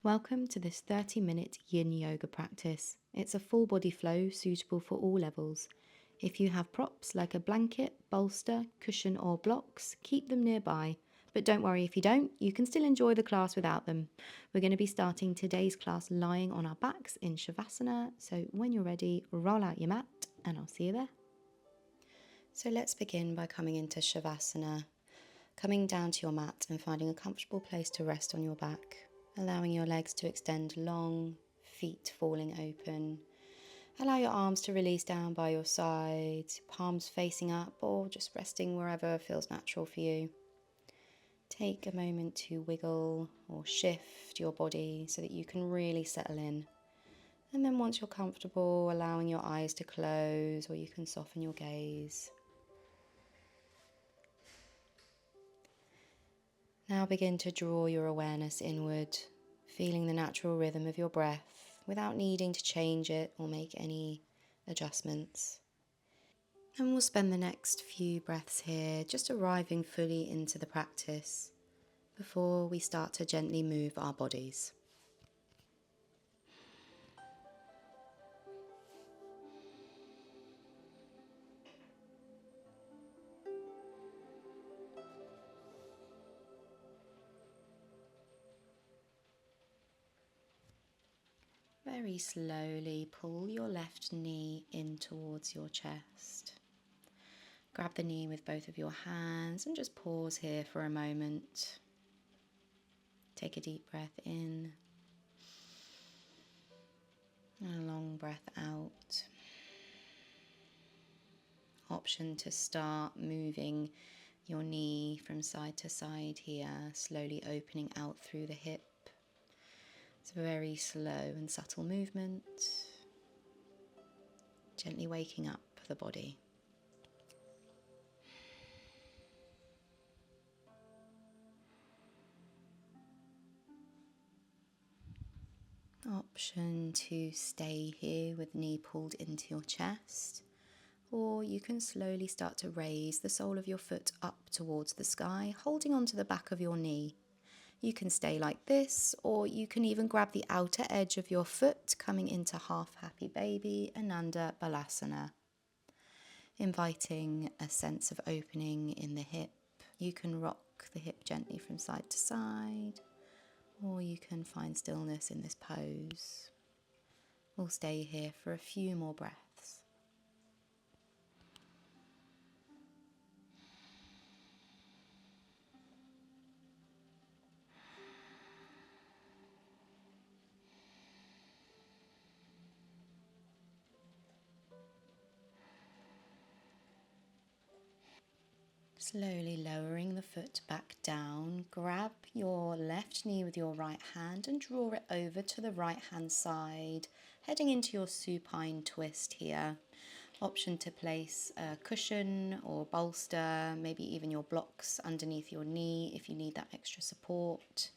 Welcome to this 30-minute yin yoga practice. It's a full body flow suitable for all levels. If you have props like a blanket, bolster, cushion or blocks, keep them nearby. But don't worry if you don't, you can still enjoy the class without them. We're going to be starting today's class lying on our backs in shavasana, so when you're ready, roll out your mat and I'll see you there. So let's begin by coming into shavasana, coming down to your mat and finding a comfortable place to rest on your back. Allowing your legs to extend long, feet falling open. Allow your arms to release down by your sides, palms facing up or just resting wherever feels natural for you. Take a moment to wiggle or shift your body so that you can really settle in. And then once you're comfortable, allowing your eyes to close or you can soften your gaze. Now begin to draw your awareness inward, feeling the natural rhythm of your breath without needing to change it or make any adjustments. And we'll spend the next few breaths here just arriving fully into the practice before we start to gently move our bodies. Very slowly pull your left knee in towards your chest. Grab the knee with both of your hands and just pause here for a moment. Take a deep breath in and a long breath out. Option to start moving your knee from side to side here, slowly opening out through the hip. It's a very slow and subtle movement, gently waking up the body. Option to stay here with knee pulled into your chest, or you can slowly start to raise the sole of your foot up towards the sky, holding onto the back of your knee. You can stay like this, or you can even grab the outer edge of your foot, coming into half happy baby, Ananda, Balasana. Inviting a sense of opening in the hip. You can rock the hip gently from side to side, or you can find stillness in this pose. We'll stay here for a few more breaths. Slowly lowering the foot back down, grab your left knee with your right hand and draw it over to the right hand side, heading into your supine twist here. Option to place a cushion or bolster, maybe even your blocks underneath your knee if you need that extra support.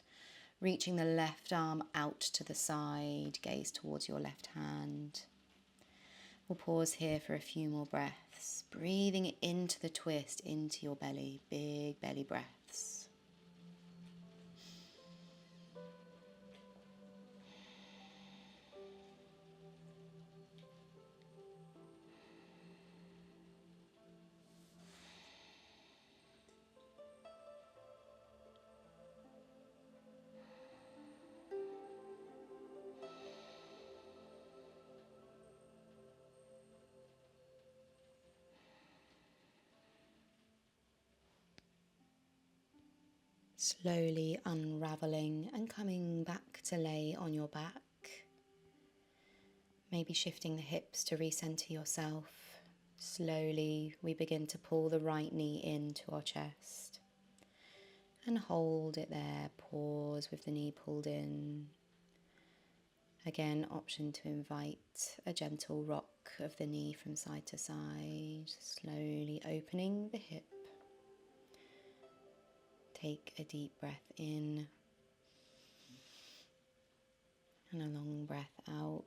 Reaching the left arm out to the side, gaze towards your left hand. We'll pause here for a few more breaths, breathing into the twist, into your belly, big belly breaths. Slowly unraveling and coming back to lay on your back. Maybe shifting the hips to recenter yourself. Slowly we begin to pull the right knee into our chest. And hold it there, pause with the knee pulled in. Again, option to invite a gentle rock of the knee from side to side, slowly opening the hip. Take a deep breath in and a long breath out.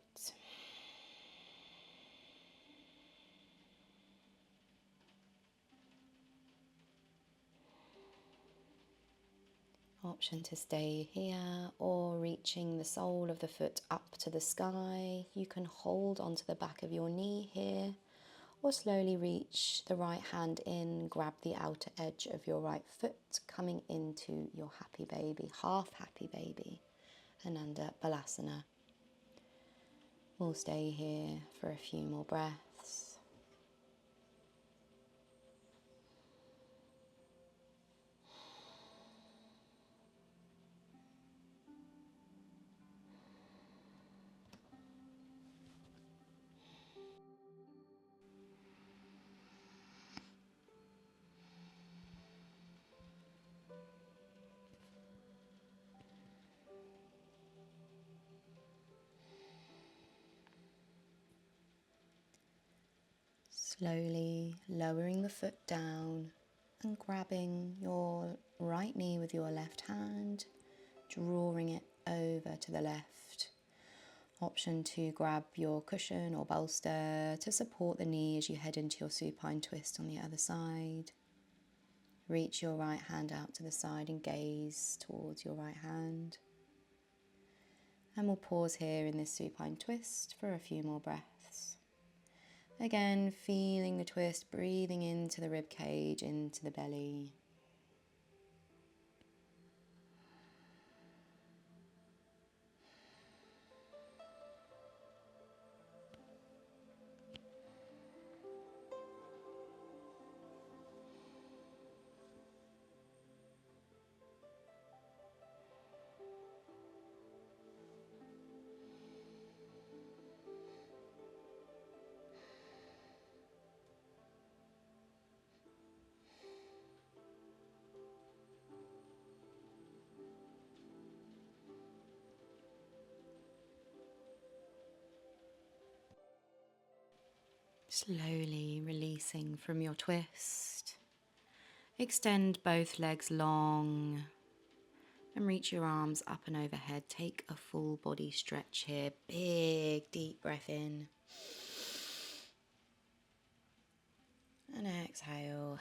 Option to stay here or reaching the sole of the foot up to the sky. You can hold onto the back of your knee here or slowly reach the right hand in, grab the outer edge of your right foot, coming into your happy baby, half happy baby, Ananda Balasana. We'll stay here for a few more breaths. Slowly lowering the foot down and grabbing your right knee with your left hand, drawing it over to the left. Option to grab your cushion or bolster to support the knee as you head into your supine twist on the other side. Reach your right hand out to the side and gaze towards your right hand. And we'll pause here in this supine twist for a few more breaths. Again, feeling the twist, breathing into the rib cage, into the belly. Slowly releasing from your twist. Extend both legs long and reach your arms up and overhead. Take a full body stretch here. Big deep breath in. And exhale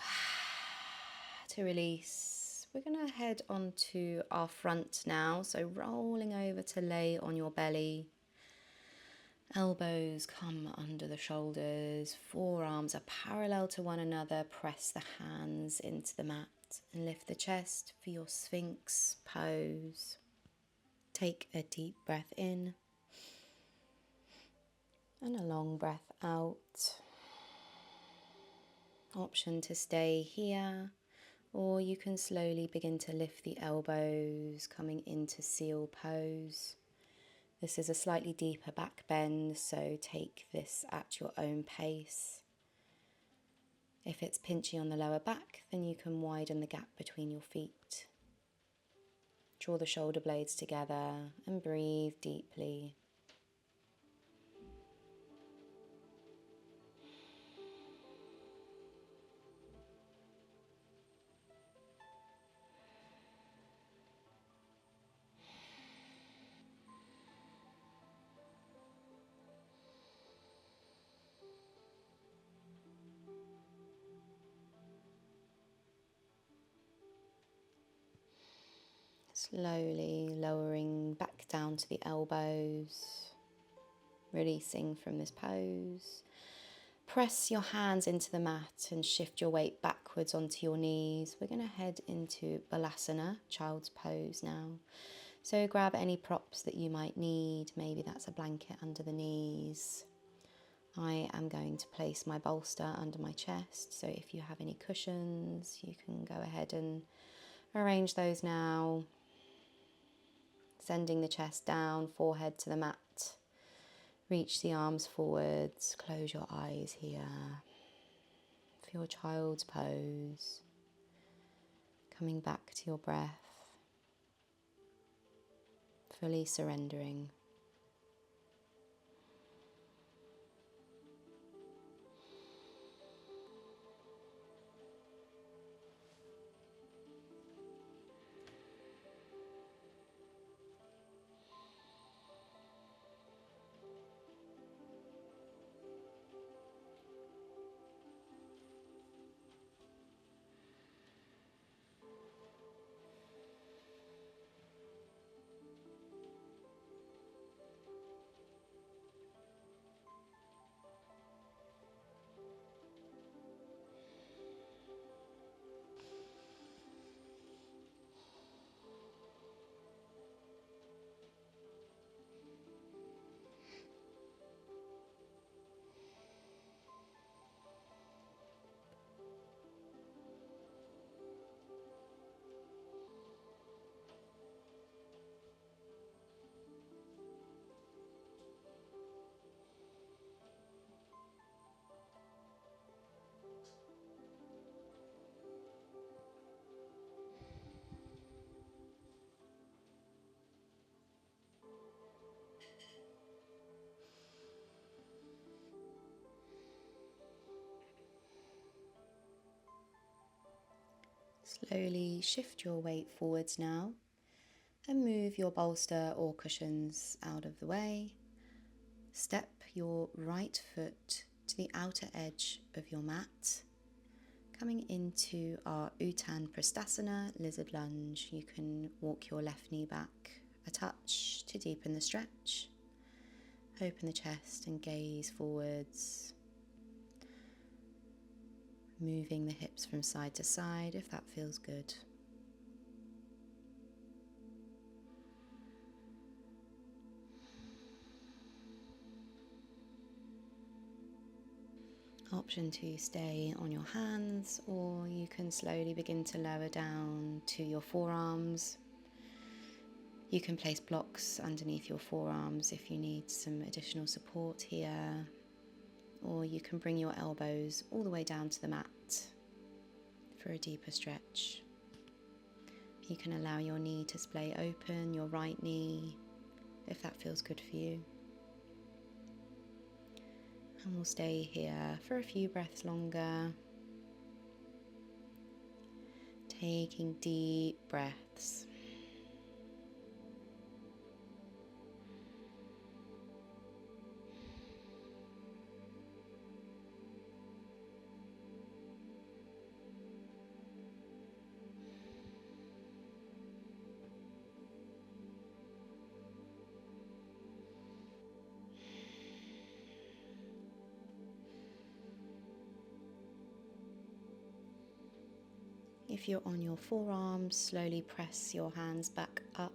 to release. We're going to head onto our front now. So rolling over to lay on your belly. Elbows come under the shoulders, forearms are parallel to one another. Press the hands into the mat and lift the chest for your Sphinx pose. Take a deep breath in and a long breath out. Option to stay here, or you can slowly begin to lift the elbows, coming into seal pose. This is a slightly deeper back bend, so take this at your own pace. If it's pinchy on the lower back, then you can widen the gap between your feet. Draw the shoulder blades together and breathe deeply. Slowly lowering back down to the elbows, releasing from this pose. Press your hands into the mat and shift your weight backwards onto your knees. We're going to head into Balasana, child's pose now. So grab any props that you might need. Maybe that's a blanket under the knees. I am going to place my bolster under my chest. So if you have any cushions, you can go ahead and arrange those now. Sending the chest down, forehead to the mat. Reach the arms forwards, close your eyes here for your child's pose. Coming back to your breath, fully surrendering. Slowly shift your weight forwards now and move your bolster or cushions out of the way. Step your right foot to the outer edge of your mat. Coming into our Uttan Pristasana, lizard lunge, you can walk your left knee back a touch to deepen the stretch. Open the chest and gaze forwards. Moving the hips from side to side if that feels good. Option to stay on your hands, or you can slowly begin to lower down to your forearms. You can place blocks underneath your forearms if you need some additional support here, or you can bring your elbows all the way down to the mat for a deeper stretch. You can allow your knee to splay open, your right knee, if that feels good for you. And we'll stay here for a few breaths longer. Taking deep breaths. If you're on your forearms, slowly press your hands back up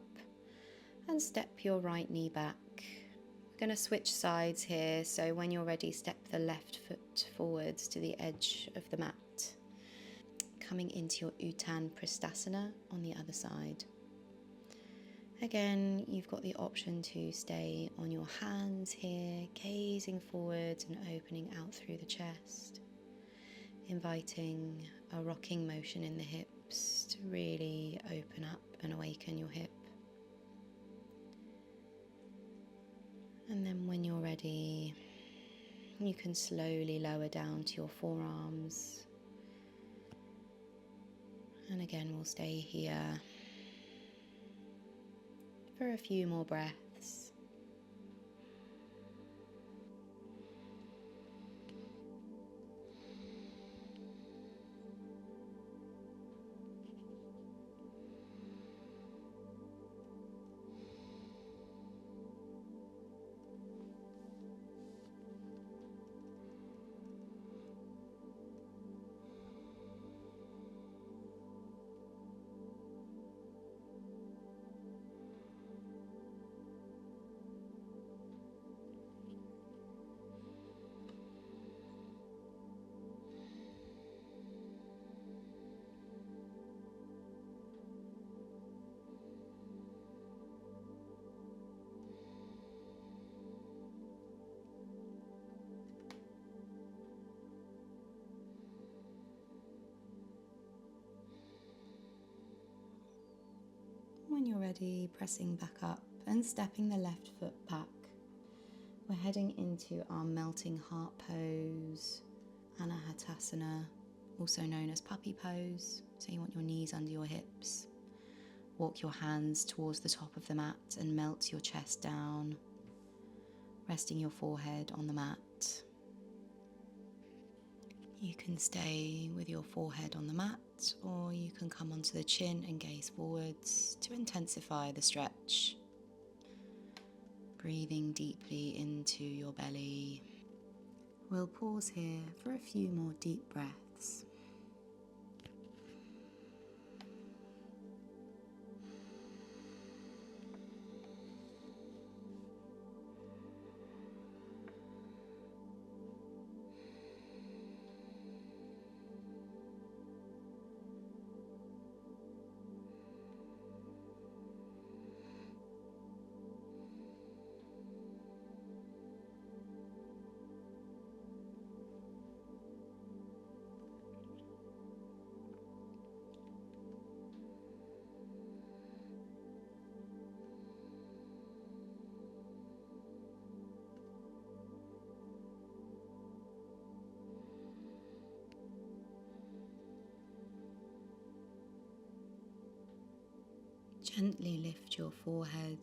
and step your right knee back. We're going to switch sides here, so when you're ready, step the left foot forwards to the edge of the mat. Coming into your Uttan Pristasana on the other side. Again, you've got the option to stay on your hands here, gazing forwards and opening out through the chest. Inviting a rocking motion in the hips to really open up and awaken your hip. And then when you're ready, you can slowly lower down to your forearms. And again, we'll stay here for a few more breaths. When you're ready, pressing back up and stepping the left foot back. We're heading into our melting heart pose, Anahatasana, also known as puppy pose. So you want your knees under your hips. Walk your hands towards the top of the mat and melt your chest down, resting your forehead on the mat. You can stay with your forehead on the mat, or you can come onto the chin and gaze forwards to intensify the stretch. Breathing deeply into your belly. We'll pause here for a few more deep breaths. Gently lift your forehead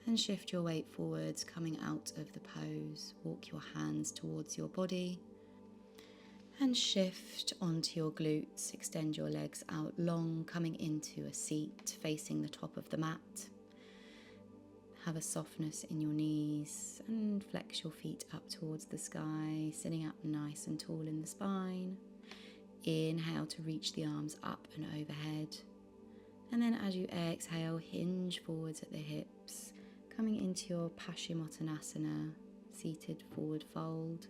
and shift your weight forwards, coming out of the pose. Walk your hands towards your body and shift onto your glutes. Extend your legs out long, coming into a seat facing the top of the mat. Have a softness in your knees and flex your feet up towards the sky, sitting up nice and tall in the spine. Inhale to reach the arms up and overhead. And then as you exhale, hinge forwards at the hips, coming into your Paschimottanasana, seated forward fold.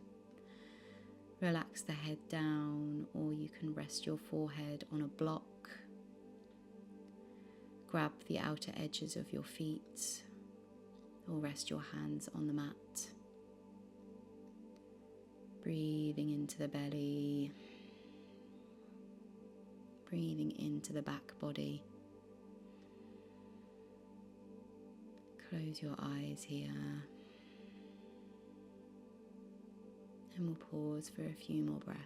Relax the head down, or you can rest your forehead on a block. Grab the outer edges of your feet, or rest your hands on the mat. Breathing into the belly, breathing into the back body. Close your eyes here, and we'll pause for a few more breaths.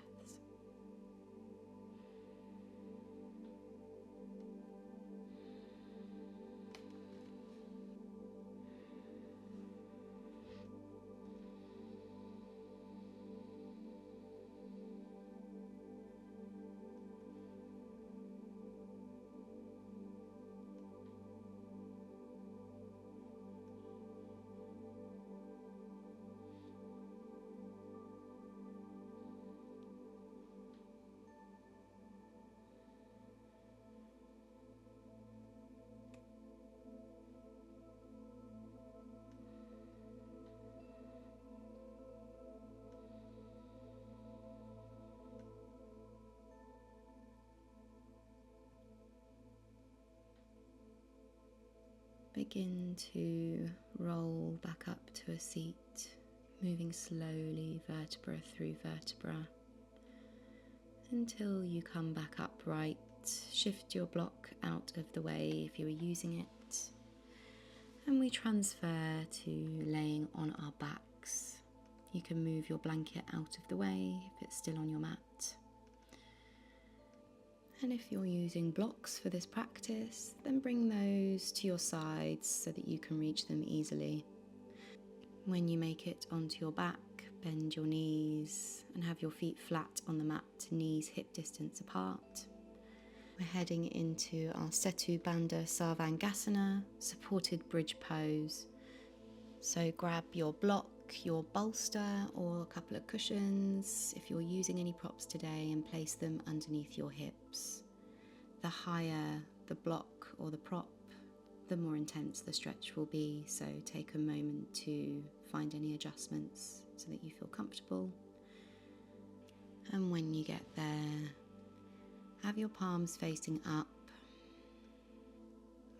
Begin to roll back up to a seat, moving slowly vertebra through vertebra until you come back upright. Shift your block out of the way if you are using it, and we transfer to laying on our backs. You can move your blanket out of the way if it's still on your mat. And if you're using blocks for this practice, then bring those to your sides so that you can reach them easily. When you make it onto your back, bend your knees and have your feet flat on the mat, knees hip distance apart. We're heading into our Setu Bandha Bhujangasana, supported bridge pose. So grab your block, your bolster or a couple of cushions if you're using any props today, and place them underneath your hips. The higher the block or the prop, the more intense the stretch will be, so take a moment to find any adjustments so that you feel comfortable. And when you get there, have your palms facing up.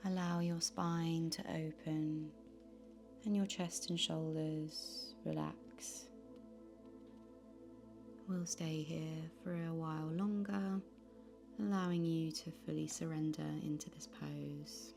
Allow your spine to open and your chest and shoulders relax. We'll stay here for a while longer, allowing you to fully surrender into this pose.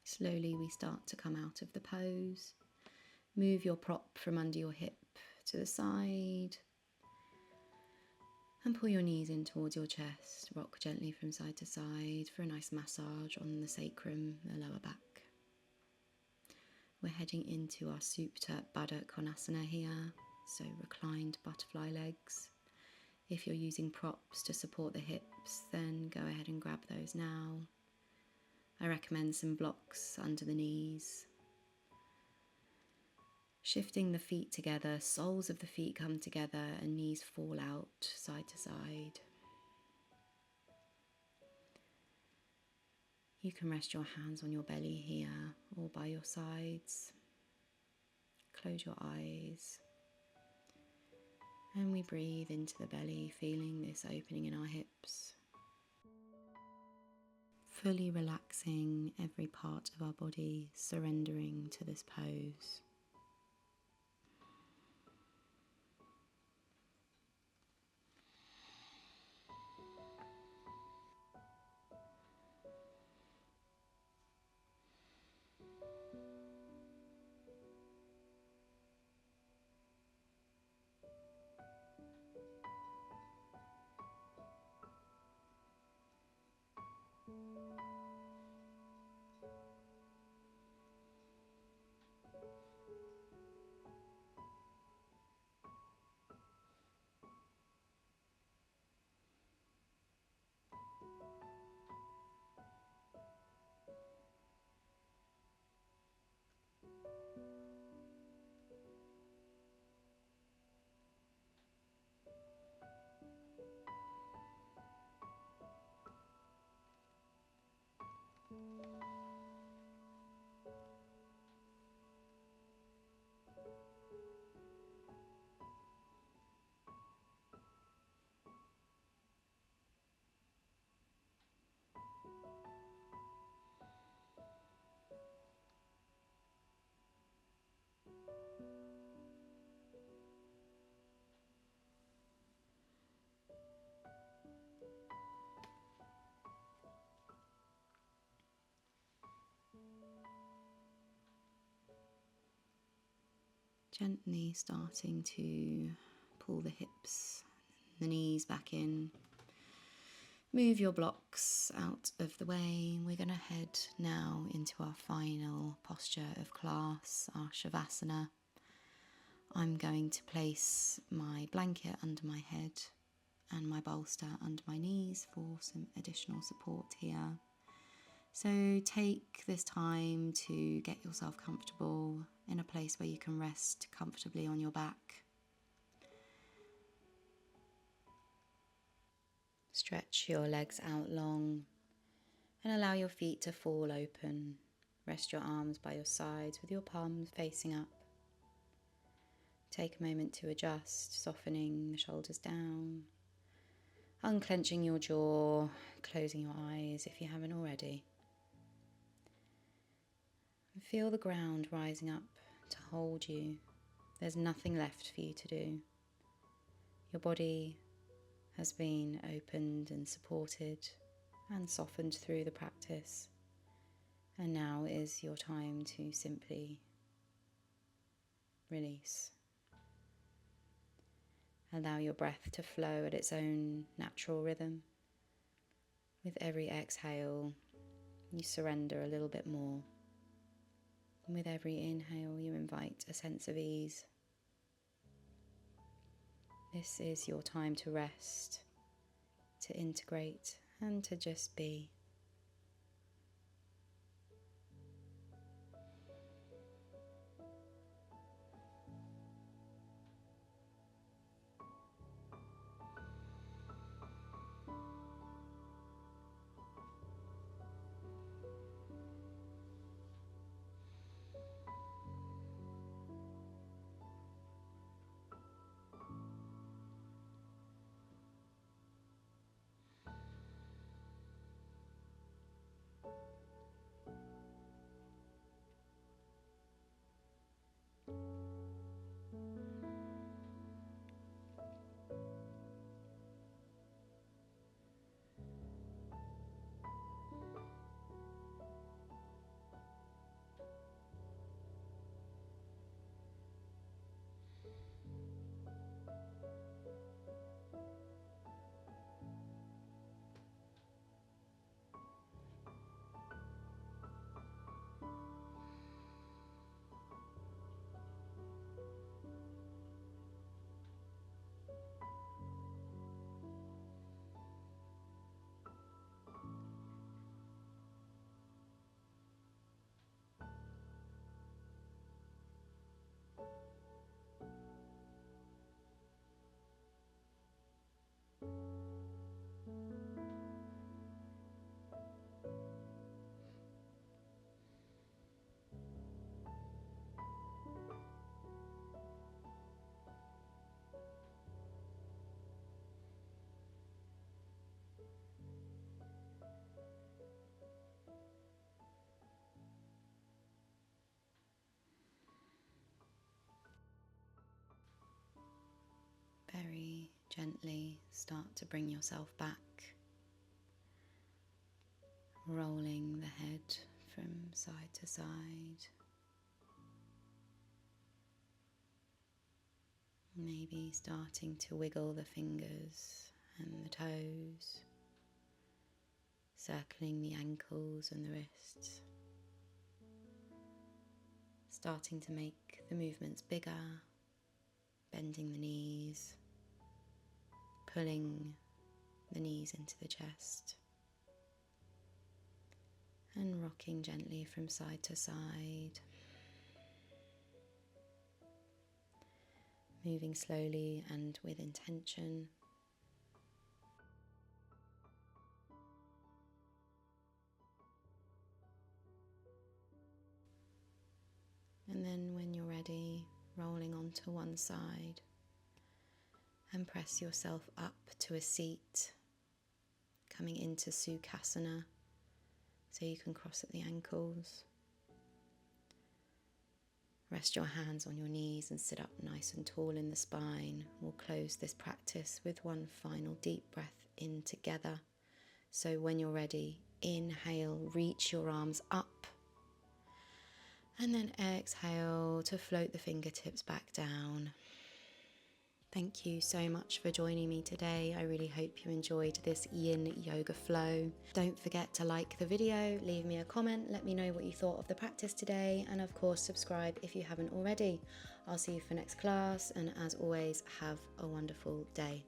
Slowly we start to come out of the pose. Move your prop from under your hip to the side and pull your knees in towards your chest. Rock gently from side to side for a nice massage on the sacrum, the lower back. We're heading into our Supta Matsyendrasana here, so reclined butterfly legs. If you're using props to support the hips, then go ahead and grab those now. I recommend some blocks under the knees. Shifting the feet together, soles of the feet come together and knees fall out side to side. You can rest your hands on your belly here or by your sides. Close your eyes. And we breathe into the belly, feeling this opening in our hips. Fully relaxing every part of our body, surrendering to this pose. Gently starting to pull the hips, the knees back in. Move your blocks out of the way. We're going to head now into our final posture of class, our shavasana. I'm going to place my blanket under my head and my bolster under my knees for some additional support here. So take this time to get yourself comfortable in a place where you can rest comfortably on your back. Stretch your legs out long and allow your feet to fall open. Rest your arms by your sides with your palms facing up. Take a moment to adjust, softening the shoulders down, unclenching your jaw, closing your eyes if you haven't already. Feel the ground rising up to hold you. There's nothing left for you to do. Your body has been opened and supported and softened through the practice. And now is your time to simply release. Allow your breath to flow at its own natural rhythm. With every exhale, you surrender a little bit more. And with every inhale, you invite a sense of ease. This is your time to rest, to integrate, and to just be. Gently start to bring yourself back, rolling the head from side to side. Maybe starting to wiggle the fingers and the toes, circling the ankles and the wrists. Starting to make the movements bigger, bending the knees, pulling the knees into the chest, and rocking gently from side to side. Moving slowly and with intention. And then when you're ready, rolling onto one side and press yourself up to a seat, coming into Sukhasana so you can cross at the ankles. Rest your hands on your knees and sit up nice and tall in the spine. We'll close this practice with one final deep breath in together. So when you're ready, inhale, reach your arms up. And then exhale to float the fingertips back down. Thank you so much for joining me today. I really hope you enjoyed this yin yoga flow. Don't forget to like the video, leave me a comment, let me know what you thought of the practice today, and of course subscribe if you haven't already. I'll see you for next class, and as always, have a wonderful day.